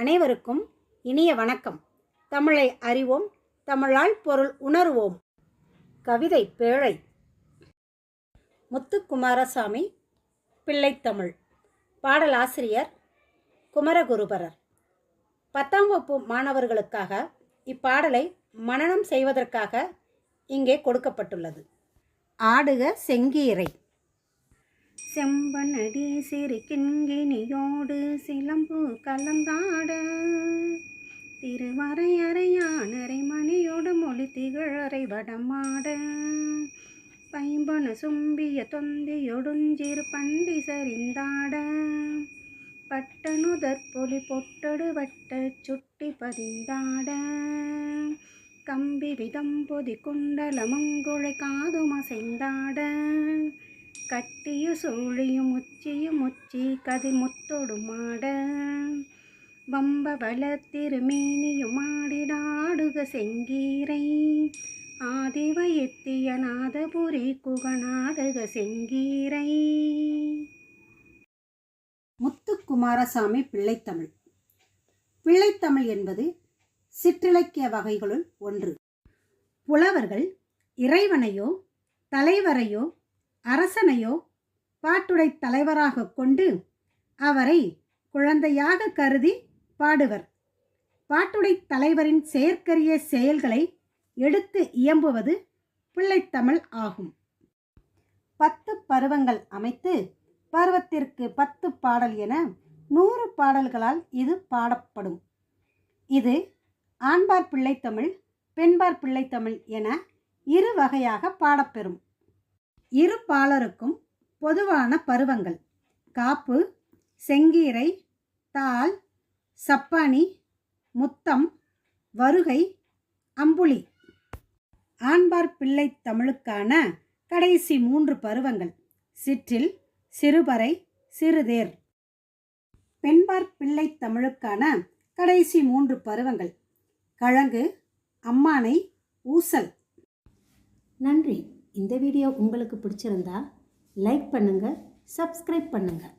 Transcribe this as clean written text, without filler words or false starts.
அனைவருக்கும் இனிய வணக்கம். தமிழை அறிவோம், தமிழால் பொருள் உணர்வோம். கவிதை பேழை. முத்துக்குமாரசாமி பிள்ளைத்தமிழ். பாடலாசிரியர் குமரகுருபரர். 10ஆம் வகுப்பு மாணவர்களுக்காக இப்பாடலை மனனம் செய்வதற்காக இங்கே கொடுக்கப்பட்டுள்ளது. ஆடுக செங்கீரை. செம்பனடி சிறு கிண்கிணியோடு சிலம்பு கலந்தாட, திருவரையறையானரை மணியோடு மொழி திகழறை வடமாட, பைம்பன சும்பிய தொந்தியொடுஞ்சிறு பண்டி சரிந்தாட, பட்டனுதற்பொலி பொட்டடு வட்ட சுட்டி பதிந்தாட, கம்பி விதம்பொதி குண்டல மங்குழை காதுமசைந்தாட, கட்டிய சோழியும் உச்சியும் உச்சி கதிர் முத்தொடுமாட, வம்ப வள திருமேனியும் ஆடிடாடுக செங்கீரை, ஆதிவயத்திய நாதபுரி குகநாடுக செங்கீரை. முத்துக்குமாரசாமி பிள்ளைத்தமிழ். பிள்ளைத்தமிழ் என்பது சிற்றிலக்கிய வகைகளுள் ஒன்று. புலவர்கள் இறைவனையோ தலைவரையோ அரசனையோ பாட்டுடை தலைவராக கொண்டு அவரை குழந்தையாக கருதி பாடுவர். பாட்டுடை தலைவரின் செயற்கரிய செயல்களை எடுத்து இயம்புவது பிள்ளைத்தமிழ் ஆகும். 10 பருவங்கள் அமைத்து பருவத்திற்கு 10 பாடல் என 100 பாடல்களால் இது பாடப்படும். இது ஆண்பார் பிள்ளைத்தமிழ், பெண்பார் பிள்ளைத்தமிழ் என 2 வகையாக பாடப்பெறும். 2 பாலருக்கும் பொதுவான பருவங்கள் காப்பு, செங்கீரை, தாள், சப்பானி, முத்தம், வருகை, அம்புலி. ஆண்பார் பிள்ளை தமிழுக்கான கடைசி 3 பருவங்கள் சிற்றில், சிறுபறை, சிறுதேர். பெண்பார் பிள்ளை தமிழுக்கான கடைசி 3 பருவங்கள் கழங்கு, அம்மானை, ஊசல். நன்றி. இந்த வீடியோ உங்களுக்கு பிடிச்சிருந்தா லைக் பண்ணுங்கள், சப்ஸ்கிரைப் பண்ணுங்கள்.